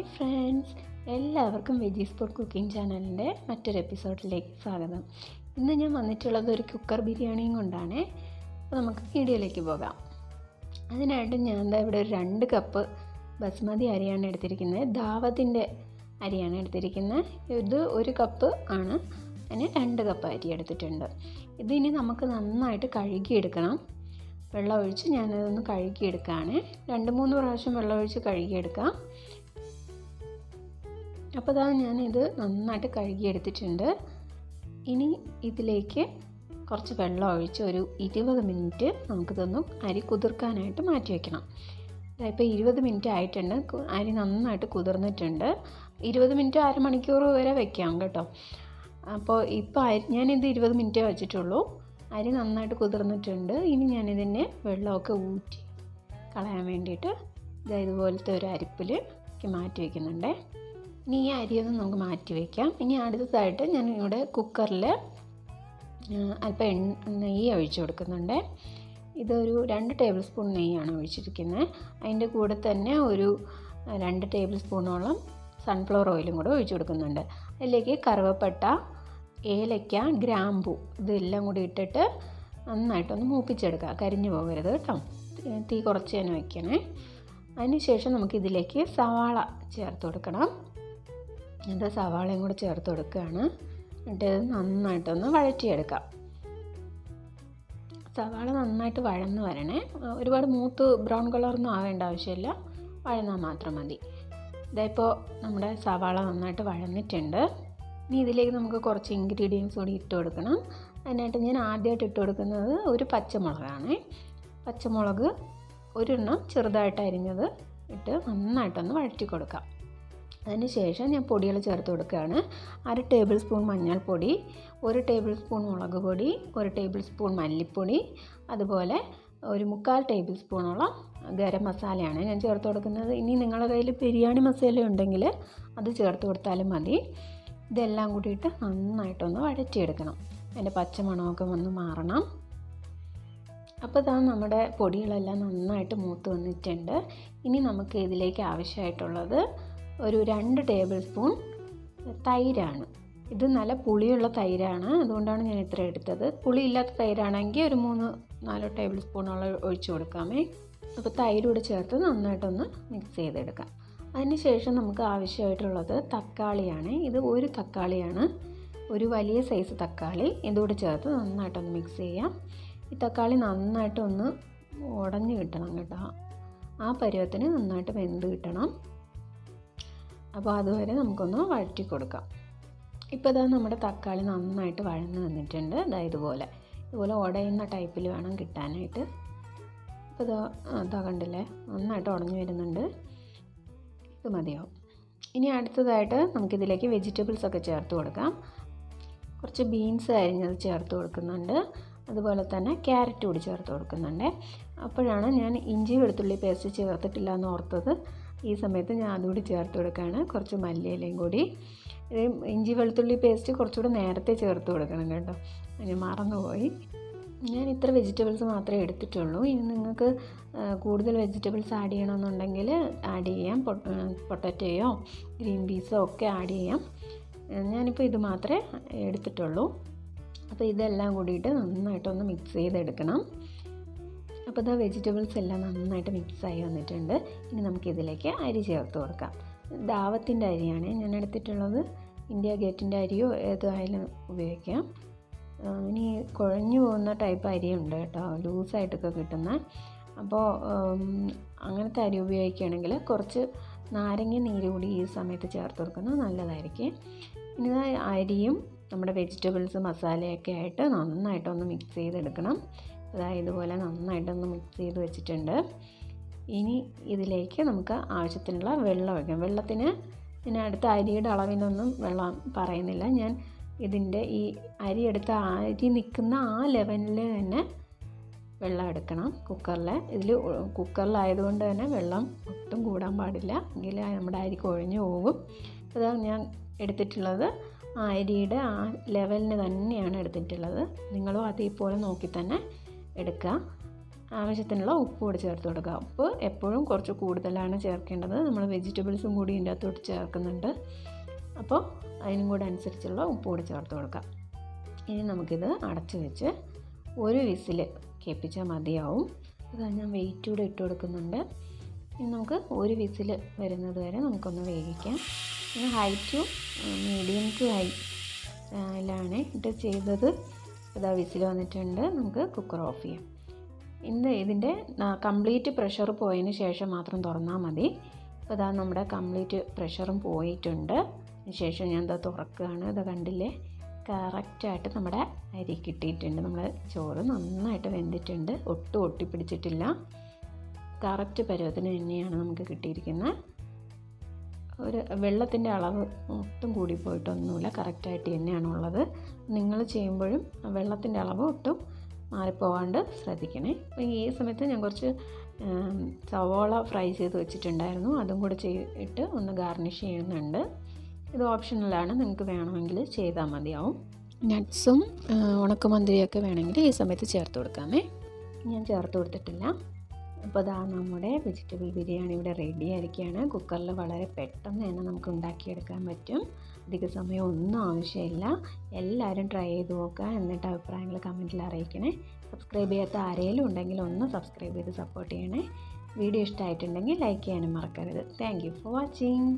Hi friends, എല്ലാവർക്കും veggie spot cooking ചാനലിൻ്റെ മറ്റൊരു എപ്പിസോഡിലേക്ക് സ്വാഗതം. ഇന്ന് ഞാൻ വന്നിട്ടുള്ളത് ഒരു കുക്കർ ബിരിയാണിയും കൊണ്ടാണ്. അപ്പോൾ നമുക്ക് വീഡിയോയിലേക്ക് പോകാം. അതിനായിട്ട് ഞാൻ ഇവിടെ ഒരു 2 കപ്പ് ബസ്മതി അരിയാണ് എടുത്തിരിക്കുന്നത്. ദാവത്തിൻ്റെ അരിയാണ് എടുത്തിരിക്കുന്നത്. ഇത് 1 കപ്പ് ആണ്, അതിന് 2 കപ്പ് അരി എടുത്തിട്ടുണ്ട്. ഇതിനി നമുക്ക് നന്നായിട്ട് കഴുകിയെടുക്കണം. വെള്ളമൊഴിച്ച് ഞാനതൊന്ന് കഴുകിയെടുക്കുകയാണ്. 2-3 പ്രാവശ്യം വെള്ളമൊഴിച്ച് കഴുകിയെടുക്കാം. അപ്പോൾ ഞാനിത് നന്നായിട്ട് കഴുകിയെടുത്തിട്ടുണ്ട്. ഇനി ഇതിലേക്ക് കുറച്ച് വെള്ളം ഒഴിച്ച് ഒരു 20 മിനിറ്റ് നമുക്കിതൊന്നും അരി കുതിർക്കാനായിട്ട് മാറ്റി വയ്ക്കണം. ഇപ്പോൾ 20 മിനിറ്റ് ആയിട്ടുണ്ട്. അരി നന്നായിട്ട് കുതിർന്നിട്ടുണ്ട്. 20 മിനിറ്റ് അരമണിക്കൂർ വരെ വയ്ക്കാം കേട്ടോ. അപ്പോൾ ഇപ്പോൾ ഞാനിത് 20 മിനിറ്റേ വെച്ചിട്ടുള്ളൂ. അരി നന്നായിട്ട് കുതിർന്നിട്ടുണ്ട്. ഇനി ഞാനിതിൻ്റെ വെള്ളമൊക്കെ ഊറ്റി കളയാൻ വേണ്ടിയിട്ട് ഇതുപോലത്തെ ഒരു അരിപ്പിൽ മാറ്റി വയ്ക്കുന്നുണ്ട്. ഇനി ഈ അരിയൊന്നും നമുക്ക് മാറ്റി വയ്ക്കാം. ഇനി അടുത്തതായിട്ട് ഞാൻ ഇവിടെ കുക്കറിൽ അല്പം നെയ്യ് ഒഴിച്ച് കൊടുക്കുന്നുണ്ട്. ഇതൊരു 2 ടേബിൾ സ്പൂൺ നെയ്യാണ് ഒഴിച്ചിരിക്കുന്നത്. അതിൻ്റെ കൂടെ തന്നെ ഒരു 2 ടേബിൾ സ്പൂണോളം സൺഫ്ലവർ ഓയിലും കൂടെ ഒഴിച്ച് കൊടുക്കുന്നുണ്ട്. അതിലേക്ക് കറുവപ്പട്ട, ഏലക്ക, ഗ്രാമ്പു ഇതെല്ലാം കൂടി ഇട്ടിട്ട് നന്നായിട്ടൊന്ന് മൂപ്പിച്ചെടുക്കുക. കരിഞ്ഞു പോകരുത് കേട്ടോ. തീ കുറച്ച് തന്നെ വയ്ക്കണേ. അതിനുശേഷം നമുക്കിതിലേക്ക് സവാള ചേർത്ത് കൊടുക്കണം. എന്നിട്ട് സവാളയും കൂടി ചേർത്ത് കൊടുക്കുകയാണ്. എന്നിട്ട് നന്നായിട്ടൊന്ന് വഴറ്റിയെടുക്കാം. സവാള നന്നായിട്ട് വഴന്ന് വരണേ. ഒരുപാട് മൂത്ത് ബ്രൗൺ കളറൊന്നും ആവേണ്ട ആവശ്യമില്ല, വഴന്നാൽ മാത്രം മതി. ഇതായിപ്പോൾ നമ്മുടെ സവാള നന്നായിട്ട് വഴന്നിട്ടുണ്ട്. ഇനി ഇതിലേക്ക് നമുക്ക് കുറച്ച് ഇൻഗ്രീഡിയൻസ് കൂടി ഇട്ട് കൊടുക്കണം. അതിനായിട്ട് ഞാൻ ആദ്യമായിട്ട് ഇട്ട് കൊടുക്കുന്നത് ഒരു പച്ചമുളകാണ്. പച്ചമുളക് ഒരെണ്ണം ചെറുതായിട്ട് അരിഞ്ഞത് ഇട്ട് നന്നായിട്ടൊന്ന് വഴറ്റി കൊടുക്കാം. അതിന് ശേഷം ഞാൻ പൊടികൾ ചേർത്ത് കൊടുക്കുകയാണ്. 1 ടേബിൾ സ്പൂൺ മഞ്ഞൾപ്പൊടി, 1 ടേബിൾ സ്പൂൺ മുളക് പൊടി, 1 ടേബിൾ സ്പൂൺ മല്ലിപ്പൊടി, അതുപോലെ ഒരു 3/4 ടേബിൾ സ്പൂണോളം ഗരം മസാലയാണ് ഞാൻ ചേർത്ത് കൊടുക്കുന്നത്. ഇനി നിങ്ങളുടെ കയ്യിൽ ബിരിയാണി മസാല ഉണ്ടെങ്കിൽ അത് ചേർത്ത് കൊടുത്താലും മതി. ഇതെല്ലാം കൂടിയിട്ട് നന്നായിട്ടൊന്ന് വഴറ്റിയെടുക്കണം. അതിൻ്റെ പച്ചമണമൊക്കെ ഒന്ന് മാറണം. അപ്പോൾ നമ്മുടെ പൊടികളെല്ലാം നന്നായിട്ട് മൂത്ത് വന്നിട്ടുണ്ട്. ഇനി നമുക്ക് ഇതിലേക്ക് ആവശ്യമായിട്ടുള്ളത് ഒരു 2 ടേബിൾ സ്പൂൺ തൈരാണ്. ഇത് നല്ല പുളിയുള്ള തൈരാണ്, അതുകൊണ്ടാണ് ഞാൻ ഇത്ര എടുത്തത്. പുളിയില്ലാത്ത തൈരാണെങ്കിൽ ഒരു 3-4 ടേബിൾ സ്പൂണോളം ഒഴിച്ച് കൊടുക്കാമേ. അപ്പോൾ തൈരൂടെ ചേർത്ത് നന്നായിട്ടൊന്ന് മിക്സ് ചെയ്തെടുക്കാം. അതിനുശേഷം നമുക്ക് ആവശ്യമായിട്ടുള്ളത് തക്കാളിയാണ്. ഇത് 1 തക്കാളിയാണ്, ഒരു വലിയ സൈസ് തക്കാളി. ഇതുകൂടെ ചേർത്ത് നന്നായിട്ടൊന്ന് മിക്സ് ചെയ്യാം. ഈ തക്കാളി നന്നായിട്ടൊന്ന് ഉടഞ്ഞ് കിട്ടണം കേട്ടോ. ആ പരുവത്തിന് നന്നായിട്ട് വെന്ത് കിട്ടണം. അപ്പോൾ അതുവരെ നമുക്കൊന്ന് വഴറ്റി കൊടുക്കാം. ഇപ്പോൾ നമ്മുടെ തക്കാളി നന്നായിട്ട് വഴന്ന് വന്നിട്ടുണ്ട്. ഇതുപോലെ ഉടയുന്ന ടൈപ്പിൽ വേണം കിട്ടാനായിട്ട്. അപ്പോൾ ഇതാ കണ്ടില്ലേ, നന്നായിട്ട് ഉടഞ്ഞു വരുന്നുണ്ട്. ഇത് മതിയാവും. ഇനി അടുത്തതായിട്ട് നമുക്കിതിലേക്ക് വെജിറ്റബിൾസൊക്കെ ചേർത്ത് കൊടുക്കാം. കുറച്ച് ബീൻസ് അരിഞ്ഞത് ചേർത്ത് കൊടുക്കുന്നുണ്ട്. അതുപോലെ തന്നെ ക്യാരറ്റ് കൂടി ചേർത്ത് കൊടുക്കുന്നുണ്ട്. അപ്പോഴാണ് ഞാൻ ഇഞ്ചി വെളുത്തുള്ളി പേസ്റ്റ് ചേർത്തിട്ടില്ല എന്ന് ഓർത്തത്. ഈ സമയത്ത് ഞാൻ അതുകൂടി ചേർത്ത് കൊടുക്കുകയാണ്. കുറച്ച് മല്ലിയിലയും കൂടി. ഇഞ്ചി വെളുത്തുള്ളി പേസ്റ്റ് കുറച്ചുകൂടി നേരത്തെ ചേർത്ത് കൊടുക്കണം കേട്ടോ, ഞാൻ മറന്നുപോയി. ഞാൻ ഇത്ര വെജിറ്റബിൾസ് മാത്രമേ എടുത്തിട്ടുള്ളൂ. ഇനി നിങ്ങൾക്ക് കൂടുതൽ വെജിറ്റബിൾസ് ആഡ് ചെയ്യണമെന്നുണ്ടെങ്കിൽ ആഡ് ചെയ്യാം. പൊട്ടറ്റോയോ ഗ്രീൻ പീസോ ഒക്കെ ആഡ് ചെയ്യാം. ഞാനിപ്പോൾ ഇത് മാത്രമേ എടുത്തിട്ടുള്ളൂ. അപ്പോൾ ഇതെല്ലാം കൂടിയിട്ട് നന്നായിട്ടൊന്ന് മിക്സ് ചെയ്തെടുക്കണം. അപ്പോൾ വെജിറ്റബിൾസ് എല്ലാം നന്നായിട്ട് മിക്സായി വന്നിട്ടുണ്ട്. ഇനി നമുക്കിതിലേക്ക് അരി ചേർത്ത് കൊടുക്കാം. ദാവത്തിൻ്റെ അരിയാണ് ഞാൻ എടുത്തിട്ടുള്ളത്. ഇന്ത്യ ഗേറ്റിൻ്റെ അരിയോ ഏതായാലും ഉപയോഗിക്കാം. ഇനി കുഴഞ്ഞു പോകുന്ന ടൈപ്പ് അരിയുണ്ട് കേട്ടോ, ലൂസായിട്ടൊക്കെ കിട്ടുന്ന. അപ്പോൾ അങ്ങനത്തെ അരി ഉപയോഗിക്കുകയാണെങ്കിൽ കുറച്ച് നാരങ്ങ നീര് കൂടി ഈ സമയത്ത് ചേർത്ത് കൊടുക്കുന്നത് നല്ലതായിരിക്കും. ഇനി അരിയും നമ്മുടെ വെജിറ്റബിൾസ് മസാലയൊക്കെ ആയിട്ട് നന്നായിട്ടൊന്ന് മിക്സ് ചെയ്തെടുക്കണം. ഇതുപോലെ നന്നായിട്ടൊന്ന് മിക്സ് ചെയ്ത് വെച്ചിട്ടുണ്ട്. ഇനി ഇതിലേക്ക് നമുക്ക് ആവശ്യത്തിനുള്ള വെള്ളം ഒഴിക്കാം. വെള്ളത്തിന് ഞാൻ അടുത്ത അരിയുടെ അളവിനൊന്നും വെള്ളം പറയുന്നില്ല. ഞാൻ ഇതിൻ്റെ ഈ അരി എടുത്ത അരി നിൽക്കുന്ന ആ ലെവലിൽ തന്നെ വെള്ളം എടുക്കണം കുക്കറിൽ. കുക്കറിലായതുകൊണ്ട് തന്നെ വെള്ളം ഒട്ടും കൂടാൻ പാടില്ല, എങ്കിൽ നമ്മുടെ അരി കുഴഞ്ഞു പോകും. അപ്പോൾ ഞാൻ എടുത്തിട്ടുള്ളത് ആ അരിയുടെ ആ ലെവലിന് തന്നെയാണ് എടുത്തിട്ടുള്ളത്. നിങ്ങളും അതേപോലെ നോക്കി തന്നെ എടുക്കുക. ആവശ്യത്തിനുള്ള ഉപ്പ് കൂടി ചേർത്ത് കൊടുക്കുക. ഉപ്പ് എപ്പോഴും കുറച്ച് കൂടുതലാണ് ചേർക്കേണ്ടത്. നമ്മൾ വെജിറ്റബിൾസും കൂടി ഇതിൻ്റെ അകത്തോട്ട് ചേർക്കുന്നുണ്ട്. അപ്പോൾ അതിനും കൂടെ അനുസരിച്ചുള്ള ഉപ്പ് കൂടി ചേർത്ത് കൊടുക്കാം. ഇനി നമുക്കിത് അടച്ച് വെച്ച് ഒരു വിസിൽ കേൾപ്പിച്ചാൽ മതിയാവും. അത് ഞാൻ വെയിറ്റ് കൂടെ ഇട്ട് കൊടുക്കുന്നുണ്ട്. ഇനി നമുക്ക് ഒരു വിസിൽ വരുന്നത് വരെ നമുക്കൊന്ന് വേവിക്കാം. പിന്നെ ഹൈ ടു മീഡിയം ടു ഹൈയിലാണ് ഇട്ട് ചെയ്തത്. ഇതാ വിസിൽ വന്നിട്ടുണ്ട്. നമുക്ക് കുക്കർ ഓഫ് ചെയ്യാം. ഇതിൻ്റെ കംപ്ലീറ്റ് പ്രഷർ പോയതിന് ശേഷം മാത്രം തുറന്നാൽ മതി. അപ്പോൾ ഇതാ നമ്മുടെ കംപ്ലീറ്റ് പ്രഷറും പോയിട്ടുണ്ട്. ശേഷം ഞാൻ എന്താ തുറക്കുകയാണ്. ഇത് കണ്ടില്ലേ, കറക്റ്റായിട്ട് നമ്മുടെ അരി കിട്ടിയിട്ടുണ്ട്. നമ്മുടെ ചോറ് നന്നായിട്ട് വെന്തിട്ടുണ്ട്, ഒട്ടും ഒട്ടിപ്പിടിച്ചിട്ടില്ല. കറക്റ്റ് പരുവത്തിന് തന്നെയാണ് നമുക്ക് കിട്ടിയിരിക്കുന്നത്. ഒരു വെള്ളത്തിൻ്റെ അളവ് ഒട്ടും കൂടിപ്പോയിട്ടൊന്നുമില്ല, കറക്റ്റായിട്ട് തന്നെയാണുള്ളത്. നിങ്ങൾ ചെയ്യുമ്പോഴും വെള്ളത്തിൻ്റെ അളവ് ഒട്ടും മാറിപ്പോകാണ്ട് ശ്രദ്ധിക്കണേ. അപ്പോൾ ഈ സമയത്ത് ഞാൻ കുറച്ച് സവോള ഫ്രൈ ചെയ്ത് വെച്ചിട്ടുണ്ടായിരുന്നു, അതും കൂടെ ചെയ്തിട്ട് ഒന്ന് ഗാർണിഷ് ചെയ്യുന്നുണ്ട്. ഇത് ഓപ്ഷണലാണ്, നിങ്ങൾക്ക് വേണമെങ്കിൽ ചെയ്താൽ മതിയാവും. നട്ട്സും ഉണക്കമന്തിരിയൊക്കെ വേണമെങ്കിൽ ഈ സമയത്ത് ചേർത്ത് കൊടുക്കാമേ. ഞാൻ ചേർത്ത് കൊടുത്തിട്ടില്ല. അപ്പോൾ ഇതാ നമ്മുടെ വെജിറ്റബിൾ ബിരിയാണി ഇവിടെ റെഡി ആയിരിക്കുകയാണ്. കുക്കറിൽ വളരെ പെട്ടെന്ന് തന്നെ നമുക്ക് ഉണ്ടാക്കിയെടുക്കാൻ പറ്റും. അധിക സമയം ഒന്നും ആവശ്യമില്ല. എല്ലാവരും ട്രൈ ചെയ്ത് നോക്കുക. എന്നിട്ട് അഭിപ്രായങ്ങൾ കമൻറ്റിൽ അറിയിക്കണേ. സബ്സ്ക്രൈബ് ചെയ്യാത്ത ആരെങ്കിലും ഉണ്ടെങ്കിൽ ഒന്ന് സബ്സ്ക്രൈബ് ചെയ്ത് സപ്പോർട്ട് ചെയ്യണേ. വീഡിയോ ഇഷ്ടമായിട്ടുണ്ടെങ്കിൽ ലൈക്ക് ചെയ്യാനും മറക്കരുത്. Thank you for watching.